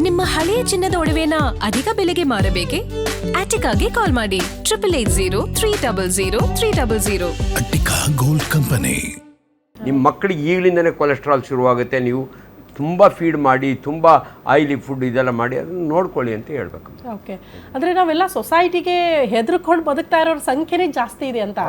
ನಿಮ್ಮ ಹಳೆಯ ಚಿನ್ನದ ಒಡವೆನ ಅಧಿಕ ಬೆಲೆಗೆ ಮಾರಬೇಕೆ? ಆಟಿಕಾಗೆ ಕಾಲ್ ಮಾಡಿ 8880 ಅಟ್ಟಿಕಾ ಗೋಲ್ಡ್ ಕಂಪನಿ. ನಿಮ್ಮ ಮಕ್ಕಳಿಗೆ ಈಗಲಿಂದನೇ ಕೊಲೆಸ್ಟ್ರಾಲ್ ಶುರುವಾಗುತ್ತೆ. ನೀವು ತುಂಬ ಫೀಡ್ ಮಾಡಿ, ತುಂಬ ಆಯಿಲಿ ಫುಡ್ ಇದೆಲ್ಲ ಮಾಡಿ ಅದನ್ನು ನೋಡ್ಕೊಳ್ಳಿ ಅಂತ ಹೇಳ್ಬೇಕು. ಓಕೆ, ಅಂದರೆ ನಾವೆಲ್ಲ ಸೊಸೈಟಿಗೆ ಹೆದರ್ಕೊಂಡು ಬದುಕ್ತಾ ಇರೋರ ಸಂಖ್ಯೆನೇ ಜಾಸ್ತಿ ಇದೆ ಅಂತ.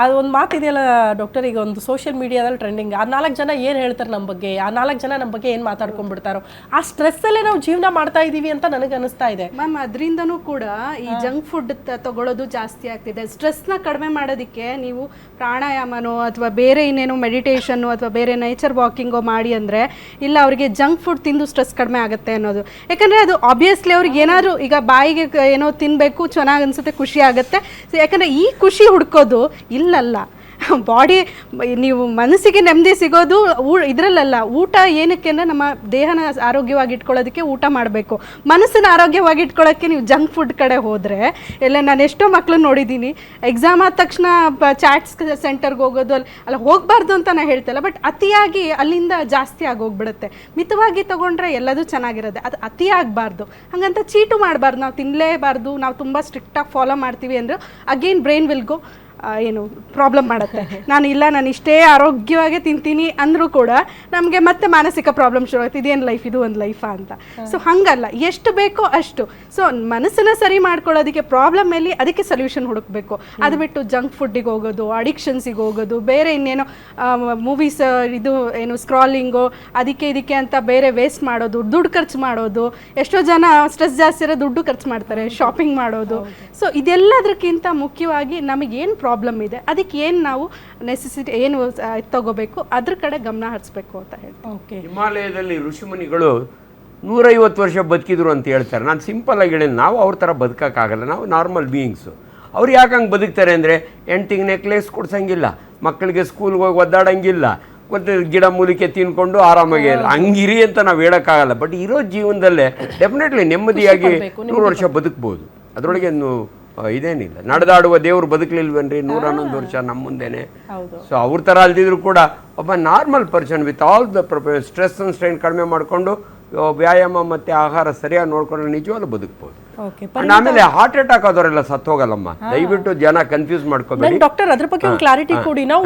ಅದು ಒಂದು ಮಾತಿದೆಯಲ್ಲ ಡಾಕ್ಟರ್, ಈಗ ಒಂದು ಸೋಷಿಯಲ್ ಮೀಡಿಯಾದಲ್ಲಿ ಟ್ರೆಂಡಿಂಗ್, ಆ 4 ಜನ ಏನು ಹೇಳ್ತಾರೆ ನಮ್ಮ ಬಗ್ಗೆ, ಆ 4 ಜನ ನಮ್ಮ ಬಗ್ಗೆ ಏನು ಮಾತಾಡ್ಕೊಂಡ್ಬಿಡ್ತಾರೋ, ಆ ಸ್ಟ್ರೆಸ್ಸಲ್ಲೇ ನಾವು ಜೀವನ ಮಾಡ್ತಾ ಇದ್ದೀವಿ ಅಂತ ನನಗೆ ಅನಿಸ್ತಾ ಇದೆ ಮ್ಯಾಮ್. ಅದರಿಂದನೂ ಕೂಡ ಈ ಜಂಕ್ ಫುಡ್ ತಗೊಳ್ಳೋದು ಜಾಸ್ತಿ ಆಗ್ತಿದೆ. ಸ್ಟ್ರೆಸ್ನ ಕಡಿಮೆ ಮಾಡೋದಕ್ಕೆ ನೀವು ಪ್ರಾಣಾಯಾಮನೋ ಅಥವಾ ಬೇರೆ ಇನ್ನೇನೋ ಮೆಡಿಟೇಷನ್ನು ಅಥವಾ ಬೇರೆ ನೇಚರ್ ವಾಕಿಂಗೋ ಮಾಡಿ ಅಂದರೆ, ಇಲ್ಲ ಅವರಿಗೆ ಜಂಕ್ ಫುಡ್ ತಿಂದು ಸ್ಟ್ರೆಸ್ ಕಡಿಮೆ ಆಗುತ್ತೆ ಅನ್ನೋದು. ಯಾಕಂದರೆ ಅದು ಆಬ್ವಿಯಸ್ಲಿ ಅವ್ರಿಗೆ ಏನಾದರೂ ಈಗ ಬಾಯಿಗೆ ಏನೋ ತಿನ್ನಬೇಕು, ಚೆನ್ನಾಗಿ ಅನಿಸುತ್ತೆ, ಖುಷಿ ಆಗುತ್ತೆ. ಯಾಕಂದರೆ ಈ ಖುಷಿ ಹುಡ್ಕೋದು ಇಲ್ಲಲ್ಲ, ಬಾಡಿ ನೀವು ಮನಸ್ಸಿಗೆ ನೆಮ್ಮದಿ ಸಿಗೋದು ಇದರಲ್ಲ. ಊಟ ಏನಕ್ಕೆ ಅಂದರೆ ನಮ್ಮ ದೇಹನ ಆರೋಗ್ಯವಾಗಿ ಇಟ್ಕೊಳ್ಳೋದಕ್ಕೆ ಊಟ ಮಾಡಬೇಕು. ಮನಸ್ಸನ್ನು ಆರೋಗ್ಯವಾಗಿ ಇಟ್ಕೊಳ್ಳೋಕ್ಕೆ ನೀವು ಜಂಕ್ ಫುಡ್ ಕಡೆ ಹೋದರೆ, ಎಲ್ಲ ನಾನು ಎಷ್ಟೋ ಮಕ್ಕಳನ್ನ ನೋಡಿದ್ದೀನಿ, ಎಕ್ಸಾಮ್ ಆದ ತಕ್ಷಣ ಚಾಟ್ಸ್ ಸೆಂಟರ್ಗೆ ಹೋಗೋದು ಅಲ್ಲ ಹೋಗಬಾರ್ದು ಅಂತ ನಾನು ಹೇಳ್ತಿಲ್ಲ, ಬಟ್ ಅತಿಯಾಗಿ ಅಲ್ಲಿಂದ ಜಾಸ್ತಿ ಆಗೋಗ್ಬಿಡುತ್ತೆ. ಮಿತವಾಗಿ ತೊಗೊಂಡ್ರೆ ಎಲ್ಲದೂ ಚೆನ್ನಾಗಿರುತ್ತೆ, ಅದು ಅತಿ ಆಗಬಾರ್ದು. ಹಾಗಂತ ಚೀಟು ಮಾಡಬಾರ್ದು, ನಾವು ತಿನ್ನಲೇಬಾರ್ದು, ನಾವು ತುಂಬ ಸ್ಟ್ರಿಕ್ಟಾಗಿ ಫಾಲೋ ಮಾಡ್ತೀವಿ ಅಂದರೆ ಅಗೇನ್ ಬ್ರೈನ್ ವಿಲ್ ಗೋ ಏನು ಪ್ರಾಬ್ಲಮ್ ಮಾಡುತ್ತೆ. ನಾನು ಇಷ್ಟೇ ಆರೋಗ್ಯವಾಗಿ ತಿಂತೀನಿ ಅಂದರೂ ಕೂಡ ನಮಗೆ ಮತ್ತೆ ಮಾನಸಿಕ ಪ್ರಾಬ್ಲಮ್ ಶುರು ಆಗುತ್ತೆ. ಇದೇನು ಲೈಫ್, ಇದು ಒಂದು ಲೈಫಾ ಅಂತ. ಸೊ ಹಾಗಲ್ಲ, ಎಷ್ಟು ಬೇಕೋ ಅಷ್ಟು. ಸೊ ಮನಸ್ಸನ್ನು ಸರಿ ಮಾಡ್ಕೊಳ್ಳೋದಕ್ಕೆ ಪ್ರಾಬ್ಲಮಲ್ಲಿ ಅದಕ್ಕೆ ಸೊಲ್ಯೂಷನ್ ಹುಡುಕಬೇಕು. ಅದು ಬಿಟ್ಟು ಜಂಕ್ ಫುಡ್ಡಿಗೆ ಹೋಗೋದು, ಅಡಿಕ್ಷನ್ಸಿಗೆ ಹೋಗೋದು, ಬೇರೆ ಇನ್ನೇನೋ ಮೂವೀಸ್ ಇದು ಏನು ಸ್ಕ್ರಾಲಿಂಗು ಅದಕ್ಕೆ ಇದಕ್ಕೆ ಅಂತ ಬೇರೆ ವೇಸ್ಟ್ ಮಾಡೋದು, ದುಡ್ಡು ಖರ್ಚು ಮಾಡೋದು. ಎಷ್ಟೋ ಜನ ಸ್ಟ್ರೆಸ್ ಜಾಸ್ತಿ ಇರೋ ದುಡ್ಡು ಖರ್ಚು ಮಾಡ್ತಾರೆ, ಶಾಪಿಂಗ್ ಮಾಡೋದು. ಸೊ ಇದೆಲ್ಲದಕ್ಕಿಂತ ಮುಖ್ಯವಾಗಿ ನಮಗೇನು ಪ್ರಾಬ್ಲಮ್ ಇದೆ, ಅದಕ್ಕೆ ಏನು ನಾವು ನೆಸೆಸಿಟಿ ಏನು ತಗೋಬೇಕು ಅದ್ರ ಕಡೆ ಗಮನ ಹರಿಸ್ಬೇಕು ಅಂತ ಹೇಳಿ. ಓಕೆ, ಹಿಮಾಲಯದಲ್ಲಿ ಋಷಿಮುನಿಗಳು 150 ವರ್ಷ ಬದುಕಿದ್ರು ಅಂತ ಹೇಳ್ತಾರೆ. ನಾನು ಸಿಂಪಲ್ ಆಗಿ ಹೇಳಿ, ನಾವು ಅವ್ರ ಥರ ಬದುಕೋಕ್ಕಾಗಲ್ಲ, ನಾವು ನಾರ್ಮಲ್ ಬೀಯಿಂಗ್ಸು. ಅವ್ರು ಯಾಕೆ ಹಂಗೆ ಬದುಕ್ತಾರೆ ಅಂದರೆ, ಹೆಂಡ್ತಿಗೆ ನೆಕ್ಲೆಸ್ ಕೊಡ್ಸಂಗಿಲ್ಲ, ಮಕ್ಕಳಿಗೆ ಸ್ಕೂಲ್ಗೆ ಹೋಗಿ ಒದ್ದಾಡಂಗಿಲ್ಲ, ಮತ್ತು ಗಿಡ ಮೂಲಿಕೆ ತಿನ್ಕೊಂಡು ಆರಾಮಾಗಿ ಹಂಗಿರಿ ಅಂತ ನಾವು ಹೇಳೋಕ್ಕಾಗಲ್ಲ. ಬಟ್ ಇರೋ ಜೀವನದಲ್ಲೇ ಡೆಫಿನೆಟ್ಲಿ ನೆಮ್ಮದಿಯಾಗಿ 100 ವರ್ಷ ಬದುಕ್ಬೋದು. ಅದರೊಳಗೆ ಇದೇನಿಲ್ಲ. ನಡೆದಾಡುವ ದೇವರು ಬದುಕಲಿಲ್ವೇನ್ರಿ 111 ವರ್ಷ ನಮ್ಮ ಮುಂದೆನೆ. ಸೊ ಅವ್ರ ಥರ ಅಲ್ದಿದ್ರು ಕೂಡ ಒಬ್ಬ normal person with all the stress and strain ಕಡಿಮೆ ಮಾಡಿಕೊಂಡು ವ್ಯಾಯಾಮ ಮತ್ತು ಆಹಾರ ಸರಿಯಾಗಿ ನೋಡ್ಕೊಂಡ್ರೆ ನಿಜವಾಗ್ಲೂ ಬದುಕ್ಬೋದು. ಆಮೇಲೆ ಹಾರ್ಟ್ ಅಟ್ಯಾಕ್ ಆದವರೆಲ್ಲ ಸತ್ತೋಗಲ್ಲಮ್ಮ, ದಯವಿಟ್ಟು ಜನ ಕನ್ಫ್ಯೂಸ್ ಮಾಡ್ಕೋಬೇಡಿ ಡಾಕ್ಟರ್. ಅದ್ರ ಬಗ್ಗೆ ಒಂದು ಕ್ಲಾರಿಟಿ ಕೊಡಿ. ನಾವು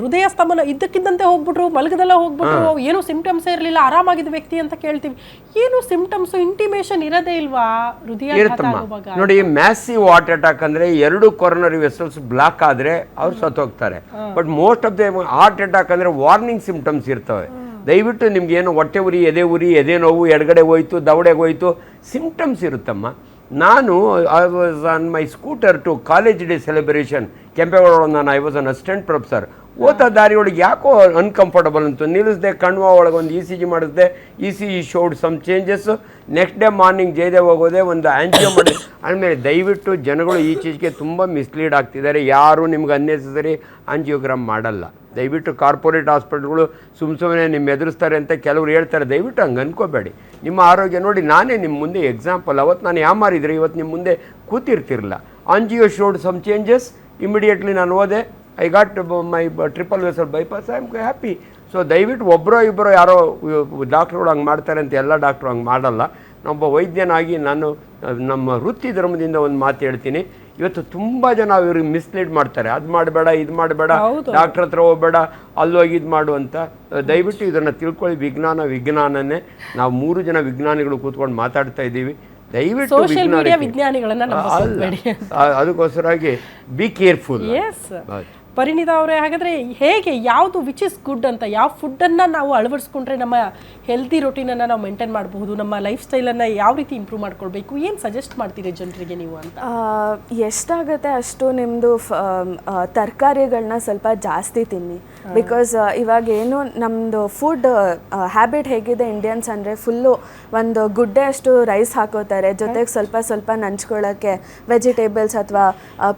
ಹೃದಯ ಸ್ತಂಭನ ಇದ್ದಕ್ಕಿದ್ದಂತೆ ಹೋಗ್ಬಿಟ್ರು, ಮಲಗದೆಲ್ಲ ಹೋಗ್ಬಿಟ್ರು, ಏನು ಸಿಂಪ್ಟಮ್ಸ್ ಇರಲಿಲ್ಲ, ಆರಾಮಾಗಿದ್ದ ವ್ಯಕ್ತಿ ಅಂತ ಕೇಳ್ತೀವಿ. ಏನು ಸಿಂಪ್ಟಮ್ಸ್ ಇಂಟಿಮೇಷನ್ ಇರೋದೇ ಇಲ್ವಾ ಹೃದಯ ಇರುತ್ತಮ್ಮ? ನೋಡಿ, ಮ್ಯಾಸಿವ್ ಹಾರ್ಟ್ ಅಟ್ಯಾಕ್ ಅಂದ್ರೆ 2 ಕೊರೋನರಿ ವೆಸಲ್ಸ್ ಬ್ಲಾಕ್ ಆದ್ರೆ ಅವ್ರು ಸತ್ತೋಗ್ತಾರೆ. But most of the heart attack ಅಂದ್ರೆ ವಾರ್ನಿಂಗ್ ಸಿಂಪ್ಟಮ್ಸ್ ಇರ್ತವೆ. ದಯವಿಟ್ಟು ನಿಮ್ಗೆ ಏನು ಹೊಟ್ಟೆ ಉರಿ, ಎದೆ ನೋವು, ಎಡಗಡೆ ಹೋಯ್ತು, ದವಡೆಗೆ ಹೋಯ್ತು, ಸಿಂಪ್ಟಮ್ಸ್ ಇರುತ್ತಮ್ಮ. ನಾನು I was on my scooter to college day celebration Kempegowda. I was an assistant professor. ಓದ್ತಾ ದಾರಿ ಒಳಗೆ ಯಾಕೋ ಅನ್ಕಂಫರ್ಟಬಲ್ ಅಂತು, ನಿಲ್ಲಿಸಿದೆ, ಕಣ್ವ ಒಳಗೆ ಒಂದು ECG ಮಾಡಿಸಿದೆ. ECG showed some changes. Next day morning Jayadev ಹೋಗೋದೆ, ಒಂದು ಆ್ಯಂಜಿಯೋ ಮಾಡಿ. ಆಮೇಲೆ ದಯವಿಟ್ಟು ಜನಗಳು ಈಚೆಗೆ ತುಂಬ ಮಿಸ್ಲೀಡ್ ಆಗ್ತಿದ್ದಾರೆ. ಯಾರು ನಿಮ್ಗೆ ಅನ್ನೆಸರಿ ಆಂಜಿಯೋಗ್ರಾಮ್ ಮಾಡಲ್ಲ. ದಯವಿಟ್ಟು ಕಾರ್ಪೊರೇಟ್ ಹಾಸ್ಪಿಟ್ಲ್ಗಳು ಸುಮ್ಮನೆ ನಿಮ್ಮ ಎದುರಿಸ್ತಾರೆ ಅಂತ ಕೆಲವ್ರು ಹೇಳ್ತಾರೆ. ದಯವಿಟ್ಟು ಹಂಗೆ ಅನ್ಕೋಬೇಡಿ. ನಿಮ್ಮ ಆರೋಗ್ಯ ನೋಡಿ, ನಾನೇ ನಿಮ್ಮ ಮುಂದೆ ಎಕ್ಸಾಂಪಲ್. ಅವತ್ತು ನಾನು ಯಾಮಾರಿದ್ರೆ ಇವತ್ತು ನಿಮ್ಮ ಮುಂದೆ ಕೂತಿರ್ತಿರಲಿಲ್ಲ. Angio showed some changes. Immediately ನಾನು ಹೋದೆ, I got my triple vessel bypass, I am happy. So ದಯವಿಟ್ಟು ಒಬ್ಬರೋ ಇಬ್ಬರೋ ಯಾರೋ ಡಾಕ್ಟ್ರುಗಳು ಹಂಗೆ ಮಾಡ್ತಾರೆ ಅಂತ ಎಲ್ಲ ಡಾಕ್ಟ್ರು ಹಂಗೆ ಮಾಡಲ್ಲ. ನಾನೊಬ್ಬ ವೈದ್ಯನಾಗಿ ನಾನು ನಮ್ಮ ವೃತ್ತಿ ಧರ್ಮದಿಂದ ಒಂದು ಮಾತು ಹೇಳ್ತೀನಿ. ಇವತ್ತು ತುಂಬ ಜನ ಇವ್ರಿಗೆ ಮಿಸ್ಲೀಡ್ ಮಾಡ್ತಾರೆ, ಅದು ಮಾಡಬೇಡ, ಇದು ಮಾಡಬೇಡ, ಡಾಕ್ಟ್ರ್ ಹತ್ರ ಹೋಗಬೇಡ, ಅಲ್ಲೋಗಿ ಇದು ಮಾಡು ಅಂತ. ದಯವಿಟ್ಟು ಇದನ್ನು ತಿಳ್ಕೊಳ್ಳಿ. ವಿಜ್ಞಾನನೇ. ನಾವು 3 ಜನ ವಿಜ್ಞಾನಿಗಳು ಕೂತ್ಕೊಂಡು ಮಾತಾಡ್ತಾ ಇದ್ದೀವಿ. ದಯವಿಟ್ಟು ಅದಕ್ಕೋಸ್ಕರಾಗಿ ಬಿ ಕೇರ್ಫುಲ್. ಪರಿಣಿತ ಅವರೇ, ಹಾಗಾದರೆ ಹೇಗೆ ಯಾವುದು ವಿಚ್ ಇಸ್ ಗುಡ್ ಅಂತ, ಯಾವ ಫುಡ್ಡನ್ನು ನಾವು ಅಳವಡಿಸ್ಕೊಂಡ್ರೆ ನಮ್ಮ ಹೆಲ್ತಿ ರೊಟೀನನ್ನು ನಾವು ಮೇಂಟೈನ್ ಮಾಡಬಹುದು, ನಮ್ಮ ಲೈಫ್ ಸ್ಟೈಲನ್ನು ಯಾವ ರೀತಿ ಇಂಪ್ರೂವ್ ಮಾಡ್ಕೊಳ್ಬೇಕು, ಏನು ಸಜೆಸ್ಟ್ ಮಾಡ್ತೀರಿ ಜನರಿಗೆ ನೀವು ಅಂತ? ಎಷ್ಟಾಗುತ್ತೆ ಅಷ್ಟು ನಿಮ್ಮದು ತರಕಾರಿಗಳನ್ನ ಸ್ವಲ್ಪ ಜಾಸ್ತಿ ತಿನ್ನಿ. ಬಿಕಾಸ್ ಇವಾಗ ಏನು ನಮ್ಮದು ಫುಡ್ ಹ್ಯಾಬಿಟ್ ಹೇಗಿದೆ ಇಂಡಿಯನ್ಸ್ ಅಂದರೆ, ಫುಲ್ಲು ಒಂದು ಗುಡ್ಡೆ ಅಷ್ಟು ರೈಸ್ ಹಾಕೋತಾರೆ, ಜೊತೆಗೆ ಸ್ವಲ್ಪ ನಂಚ್ಕೊಳ್ಳೋಕ್ಕೆ ವೆಜಿಟೇಬಲ್ಸ್ ಅಥವಾ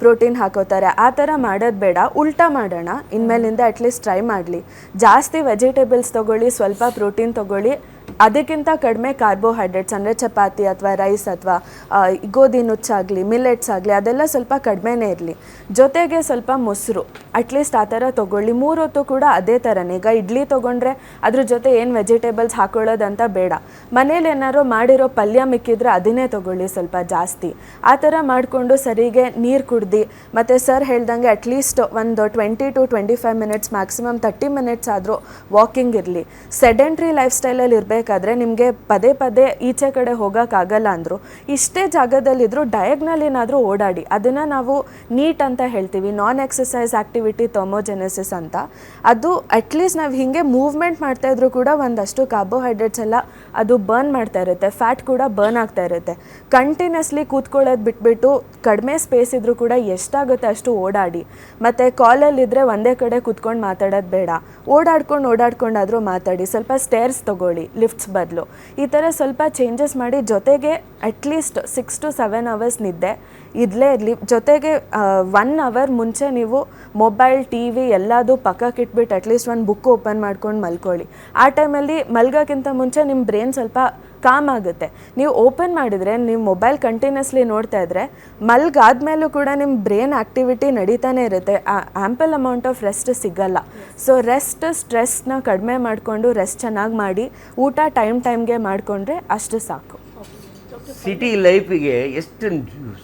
ಪ್ರೋಟೀನ್ ಹಾಕೋತಾರೆ. ಆ ಥರ ಮಾಡೋದು ಬೇಡ, ಉಲ್ಟಾ ಮಾಡೋಣ. ಇನ್ಮೇಲಿಂದ ಅಟ್ಲೀಸ್ಟ್ ಟ್ರೈ ಮಾಡಲಿ. ಜಾಸ್ತಿ ವೆಜಿಟೇಬಲ್ಸ್ ತೊಗೊಳ್ಳಿ, ಸ್ವಲ್ಪ ಪ್ರೋಟೀನ್ ತೊಗೊಳ್ಳಿ, ಅದಕ್ಕಿಂತ ಕಡಿಮೆ ಕಾರ್ಬೋಹೈಡ್ರೇಟ್ಸ್ ಅಂದರೆ ಚಪಾತಿ ಅಥವಾ ರೈಸ್ ಅಥವಾ ಗೋಧಿ ನುಚ್ಚಾಗಲಿ ಮಿಲೆಟ್ಸ್ ಆಗಲಿ ಅದೆಲ್ಲ ಸ್ವಲ್ಪ ಕಡಿಮೆನೇ ಇರಲಿ. ಜೊತೆಗೆ ಸ್ವಲ್ಪ ಮೊಸರು ಅಟ್ಲೀಸ್ಟ್ ಆ ಥರ ತೊಗೊಳ್ಳಿ. 3 ಹೊತ್ತು ಕೂಡ ಅದೇ ಥರನೇ. ಈಗ ಇಡ್ಲಿ ತೊಗೊಂಡ್ರೆ ಅದ್ರ ಜೊತೆ ಏನು ವೆಜಿಟೇಬಲ್ಸ್ ಹಾಕೊಳ್ಳೋದಂತ ಬೇಡ. ಮನೇಲಿ ಏನಾದ್ರು ಮಾಡಿರೋ ಪಲ್ಯ ಮಿಕ್ಕಿದ್ರೆ ಅದನ್ನೇ ತೊಗೊಳ್ಳಿ ಸ್ವಲ್ಪ ಜಾಸ್ತಿ. ಆ ಥರ ಮಾಡಿಕೊಂಡು ಸರಿಗೆ ನೀರು ಕುಡ್ದು ಮತ್ತು ಸರ್ ಹೇಳ್ದಂಗೆ ಅಟ್ಲೀಸ್ಟ್ ಒಂದು 20 to 25 ಮಿನಿಟ್ಸ್ ಮ್ಯಾಕ್ಸಿಮಮ್ 30 ಮಿನಿಟ್ಸ್ ಆದರೂ ವಾಕಿಂಗ್ ಇರಲಿ. ಸೆಡೆಂಟ್ರಿ ಲೈಫ್ ಸ್ಟೈಲಲ್ಲಿ ಇರಬೇಕಾದ್ರೆ ನಿಮಗೆ ಪದೇ ಪದೇ ಈಚೆ ಕಡೆ ಹೋಗೋಕ್ಕಾಗಲ್ಲ ಅಂದರು ಇಷ್ಟೇ ಜಾಗದಲ್ಲಿದ್ದರೂ ಡಯಾಗ್ನಲ್ ಏನಾದರೂ ಓಡಾಡಿ. ಅದನ್ನು ನಾವು ನೀಟ್ ಅಂತ ಹೇಳ್ತೀವಿ, ನಾನ್ ಎಕ್ಸಸೈಸ್ ಆ್ಯಕ್ಟಿವಿಟಿ ಥರ್ಮೋಜೆನೆಸಿಸ್ ಅಂತ. ಅದು ಅಟ್ಲೀಸ್ಟ್ ನಾವು ಹೀಗೆ ಮೂವ್ಮೆಂಟ್ ಮಾಡ್ತಾಯಿದ್ರು ಕೂಡ ಒಂದಷ್ಟು ಕಾರ್ಬೋಹೈಡ್ರೇಟ್ಸ್ ಎಲ್ಲ ಅದು ಬರ್ನ್ ಮಾಡ್ತಾ ಇರುತ್ತೆ, ಫ್ಯಾಟ್ ಕೂಡ ಬರ್ನ್ ಆಗ್ತಾ ಇರುತ್ತೆ. ಕಂಟಿನ್ಯೂಸ್ಲಿ ಕೂತ್ಕೊಳ್ಳೋದು ಬಿಟ್ಬಿಟ್ಟು ಕಡಿಮೆ ಸ್ಪೇಸ್ ಇದ್ದರೂ ಕೂಡ ಎಷ್ಟಾಗುತ್ತೆ ಅಷ್ಟು ಓಡಾಡಿ. ಮತ್ತು ಕಾಲಲ್ಲಿದ್ದರೆ ಒಂದೇ ಕಡೆ ಕೂತ್ಕೊಂಡು ಮಾತಾಡೋದು ಬೇಡ, ಓಡಾಡ್ಕೊಂಡಾದರೂ ಮಾತಾಡಿ. ಸ್ವಲ್ಪ ಸ್ಟೇರ್ಸ್ ತೊಗೊಳ್ಳಿ ಲಿಫ್ಟ್ಸ್ ಬದಲು. ಈ ಥರ ಸ್ವಲ್ಪ ಚೇಂಜಸ್ ಮಾಡಿ. ಜೊತೆಗೆ ಅಟ್ಲೀಸ್ಟ್ 6 to 7 ಅವರ್ಸ್ ನಿದ್ದೆ ಇರಲೇ ಇರಲಿ. ಜೊತೆಗೆ 1 ಅವರ್ ಮುಂಚೆ ನೀವು ಮೊಬೈಲ್ TV ಎಲ್ಲದೂ ಪಕ್ಕಕ್ಕೆ ಇಟ್ಬಿಟ್ಟು ಅಟ್ಲೀಸ್ಟ್ ಒಂದು ಬುಕ್ ಓಪನ್ ಮಾಡ್ಕೊಂಡು ಮಲ್ಕೊಳ್ಳಿ. ಆ ಟೈಮಲ್ಲಿ ಮಲ್ಗೋಕ್ಕಿಂತ ಮುಂಚೆ ನಿಮ್ಮ ಬ್ರೈನ್ ಸ್ವಲ್ಪ ಕಾಮ್ ಆಗುತ್ತೆ. ನೀವು ಓಪನ್ ಮಾಡಿದರೆ ನೀವು ಮೊಬೈಲ್ ಕಂಟಿನ್ಯೂಸ್ಲಿ ನೋಡ್ತಾ ಇದ್ದರೆ ಮಲ್ಗಾದ್ಮೇಲೂ ಕೂಡ ನಿಮ್ಮ ಬ್ರೈನ್ ಆ್ಯಕ್ಟಿವಿಟಿ ನಡೀತಾನೆ ಇರುತ್ತೆ. ಆ್ಯಂಪಲ್ ಅಮೌಂಟ್ ಆಫ್ ರೆಸ್ಟ್ ಸಿಗಲ್ಲ. ಸೊ ರೆಸ್ಟ್ ಸ್ಟ್ರೆಸ್ನ ಕಡಿಮೆ ಮಾಡಿಕೊಂಡು ರೆಸ್ಟ್ ಚೆನ್ನಾಗಿ ಮಾಡಿ ಊಟ ಟೈಮ್ಗೆ ಮಾಡಿಕೊಂಡ್ರೆ ಅಷ್ಟು ಸಾಕು. ಸಿಟಿ ಲೈಫಿಗೆ ಎಷ್ಟು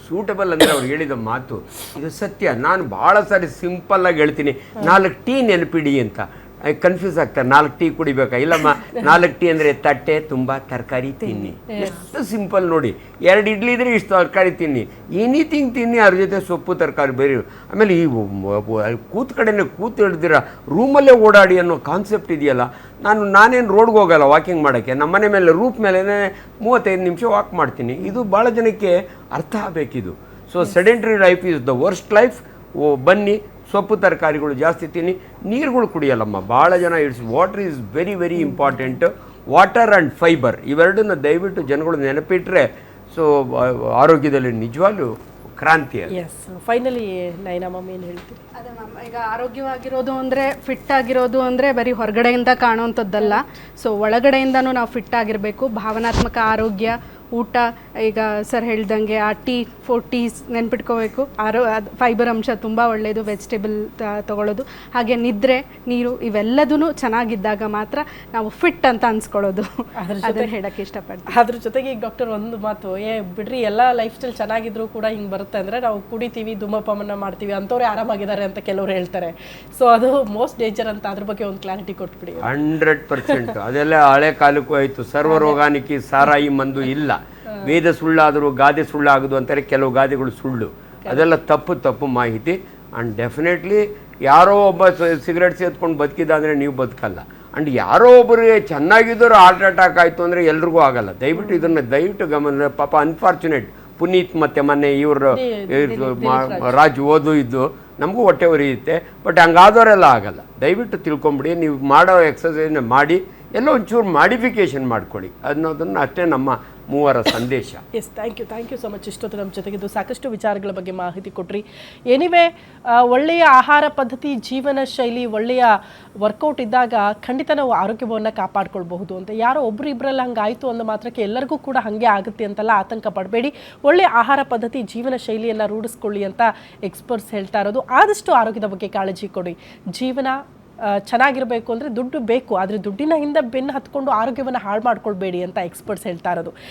ಸೂಟಬಲ್ ಅಂದರೆ ಅವ್ರು ಹೇಳಿದ ಮಾತು ಇದು ಸತ್ಯ. ನಾನು ಭಾಳ ಸಾರಿ ಸಿಂಪಲ್ಲಾಗಿ ಹೇಳ್ತೀನಿ, 4 ಟೀ ನೆನಪಿಡಿ ಅಂತ. ಕನ್ಫ್ಯೂಸ್ ಆಗ್ತಾರೆ, 4 ಟೀ ಕುಡಿಬೇಕಾ? ಇಲ್ಲಮ್ಮ, 4 ಟೀ ಅಂದರೆ ತಟ್ಟೆ ತುಂಬ ತರಕಾರಿ ತಿನ್ನಿ. ಎಷ್ಟು ಸಿಂಪಲ್ ನೋಡಿ. 2 ಇಡ್ಲಿ ಇದ್ರೆ ಇಷ್ಟು ತರಕಾರಿ ತಿನ್ನಿ, ಎನಿಥಿಂಗ್ ತಿನ್ನಿ, ಅದ್ರ ಜೊತೆ ಸೊಪ್ಪು ತರಕಾರಿ ಬೇರೆ. ಆಮೇಲೆ ಈ ಕೂತ್ ಕಡೆನೇ ಕೂತು ಹಿಡ್ದಿರ ರೂಮಲ್ಲೇ ಓಡಾಡಿ ಅನ್ನೋ ಕಾನ್ಸೆಪ್ಟ್ ಇದೆಯಲ್ಲ. ನಾನೇನು ರೋಡ್ಗೆ ಹೋಗಲ್ಲ ವಾಕಿಂಗ್ ಮಾಡೋಕ್ಕೆ, ನಮ್ಮ ಮನೆ ಮೇಲೆ ರೂಪ್ ಮೇಲೆ 35 ನಿಮಿಷ ವಾಕ್ ಮಾಡ್ತೀನಿ. ಇದು ಭಾಳ ಜನಕ್ಕೆ ಅರ್ಥ ಆಗಬೇಕಿದು. So sedentary life is the worst life. ಬನ್ನಿ, ಸೊಪ್ಪು ತರಕಾರಿಗಳು ಜಾಸ್ತಿ ತಿನ್ನಿ, ನೀರುಗಳು ಕುಡಿಯಲ್ಲಮ್ಮ. ಭಾಳ ಜನ water is very very important. Water and fibre ಇವೆರಡನ್ನ ದಯವಿಟ್ಟು ಜನಗಳು ನೆನಪಿಟ್ರೆ ಸೊ ಆರೋಗ್ಯದಲ್ಲಿ ನಿಜವಾಗ್ಲೂ ಕ್ರಾಂತಿ. ಎಸ್, ಫೈನಲಿ ನೈನಾ ಮ್ಯಾಮ್ ಏನು ಹೇಳ್ತೀರಿ? ಅದೇ ಮ್ಯಾಮ್, ಈಗ ಆರೋಗ್ಯವಾಗಿರೋದು ಅಂದರೆ ಫಿಟ್ ಆಗಿರೋದು ಅಂದರೆ ಬರೀ ಹೊರಗಡೆಯಿಂದ ಕಾಣುವಂಥದ್ದಲ್ಲ. ಸೊ ಒಳಗಡೆಯಿಂದನೂ ನಾವು ಫಿಟ್ ಆಗಿರಬೇಕು. ಭಾವನಾತ್ಮಕ ಆರೋಗ್ಯ, ಊಟ, ಈಗ ಸರ್ ಹೇಳ್ದಂಗೆ ಆ 4 ಟೀಸ್ ನೆನ್ಪಿಟ್ಕೋಬೇಕು. ಫೈಬರ್ ಅಂಶ ತುಂಬ ಒಳ್ಳೆಯದು, ವೆಜಿಟೇಬಲ್ ತೊಗೊಳ್ಳೋದು, ಹಾಗೆ ನಿದ್ರೆ, ನೀರು ಇವೆಲ್ಲದೂ ಚೆನ್ನಾಗಿದ್ದಾಗ ಮಾತ್ರ ನಾವು ಫಿಟ್ ಅಂತ ಅನ್ಸ್ಕೊಳ್ಳೋದು. ಅದನ್ನು ಹೇಳೋಕ್ಕೆ ಇಷ್ಟಪಡ್ತೀನಿ. ಅದ್ರ ಜೊತೆಗೆ ಈಗ ಡಾಕ್ಟರ್ ಒಂದು ಮಾತು, ಬಿಡ್ರಿ ಎಲ್ಲ ಲೈಫ್ ಸ್ಟೈಲ್ ಚೆನ್ನಾಗಿದ್ರು ಕೂಡ ಹಿಂಗೆ ಬರುತ್ತೆ ಅಂದರೆ ನಾವು ಕುಡಿತೀವಿ, ಧೂಮಪಾನ ಮಾಡ್ತೀವಿ, ಅಂಥವ್ರೆ ಆರಾಮಾಗಿದ್ದಾರೆ ಅಂತ ಕೆಲವರು ಹೇಳ್ತಾರೆ. ಸೊ ಅದು ಮೋಸ್ಟ್ ಡೇಂಜರ್ ಅಂತ. ಅದ್ರ ಬಗ್ಗೆ ಒಂದು ಕ್ಲಾರಿಟಿ ಕೊಟ್ಬಿಡಿ. 100% ಅದೆಲ್ಲ ಹಳೆ ಕಾಲಕ್ಕೂ ಆಯಿತು. ಸರ್ವರೋಗಾನಿಕಿ ಸಾರಾಯಿ ಮಂದು ಇಲ್ಲ. ವೇದ ಸುಳ್ಳಾದರೂ ಗಾದೆ ಸುಳ್ಳಾಗೋದು ಅಂತಾರೆ, ಕೆಲವು ಗಾದೆಗಳು ಸುಳ್ಳು. ಅದೆಲ್ಲ ತಪ್ಪು ಮಾಹಿತಿ. ಆ್ಯಂಡ್ ಡೆಫಿನೆಟ್ಲಿ ಯಾರೋ ಒಬ್ಬ ಸಿಗರೆಟ್ ಸೇದ್ಕೊಂಡು ಬದುಕಿದ ಅಂದರೆ ನೀವು ಬದುಕಲ್ಲ. ಆ್ಯಂಡ್ ಯಾರೋ ಒಬ್ಬರಿಗೆ ಚೆನ್ನಾಗಿದ್ದವರು ಹಾರ್ಟ್ ಅಟ್ಯಾಕ್ ಆಯಿತು ಅಂದರೆ ಎಲ್ರಿಗೂ ಆಗಲ್ಲ. ದಯವಿಟ್ಟು ಇದನ್ನು ಗಮನ. ಪಾಪ ಅನ್ಫಾರ್ಚುನೇಟ್ ಪುನೀತ್ ಮತ್ತು ಮೊನ್ನೆ ಇವರು ರಾಜ್ ಓದು ಇದ್ದು ನಮಗೂ ಹೊಟ್ಟೆ ಉರಿಯುತ್ತೆ. ಬಟ್ ಹಂಗಾದವರೆಲ್ಲ ಆಗಲ್ಲ. ದಯವಿಟ್ಟು ತಿಳ್ಕೊಂಬಿಡಿ. ನೀವು ಮಾಡೋ ಎಕ್ಸಸೈಸ್ನ ಮಾಡಿ ಎಲ್ಲೋ ಒಂಚೂರು ಮಾಡಿಫಿಕೇಷನ್ ಮಾಡ್ಕೊಳ್ಳಿ ಅನ್ನೋದನ್ನು ಅಷ್ಟೇ ನಮ್ಮ ಮೂವರ ಸಂದೇಶ. Yes, thank you so much. ಇಷ್ಟೊತ್ತು ನಮ್ಮ ಜೊತೆಗಿದ್ದು ಸಾಕಷ್ಟು ವಿಚಾರಗಳ ಬಗ್ಗೆ ಮಾಹಿತಿ ಕೊಟ್ರಿ. ಎನಿವೆ, ಒಳ್ಳೆಯ ಆಹಾರ ಪದ್ಧತಿ, ಜೀವನ ಶೈಲಿ, ಒಳ್ಳೆಯ ವರ್ಕೌಟ್ ಇದ್ದಾಗ ಖಂಡಿತ ನಾವು ಆರೋಗ್ಯವನ್ನು ಕಾಪಾಡ್ಕೊಳ್ಬಹುದು ಅಂತ. ಯಾರೋ ಒಬ್ರು ಇಬ್ಬರಲ್ಲಿ ಹಂಗಾಯಿತು ಅನ್ನೋ ಮಾತ್ರಕ್ಕೆ ಎಲ್ಲರಿಗೂ ಕೂಡ ಹಾಗೆ ಆಗುತ್ತೆ ಅಂತೆಲ್ಲ ಆತಂಕ ಪಡಬೇಡಿ. ಒಳ್ಳೆಯ ಆಹಾರ ಪದ್ಧತಿ, ಜೀವನ ಶೈಲಿಯನ್ನು ರೂಢಿಸ್ಕೊಳ್ಳಿ ಅಂತ ಎಕ್ಸ್ಪರ್ಟ್ಸ್ ಹೇಳ್ತಾ ಇರೋದು. ಆದಷ್ಟು ಆರೋಗ್ಯದ ಬಗ್ಗೆ ಕಾಳಜಿ ಕೊಡಿ. ಜೀವನ ಚೆನ್ನಾಗಿರಬೇಕು ಅಂದರೆ ದುಡ್ಡು ಬೇಕು, ಆದರೆ ದುಡ್ಡಿನ ಹಿಂದೆ ಬೆನ್ನು ಹತ್ಕೊಂಡು ಆರೋಗ್ಯವನ್ನು ಹಾಳು ಮಾಡ್ಕೊಳ್ಬೇಡಿ ಅಂತ ಎಕ್ಸ್ಪರ್ಟ್ಸ್ ಹೇಳ್ತಾ ಇರೋದು.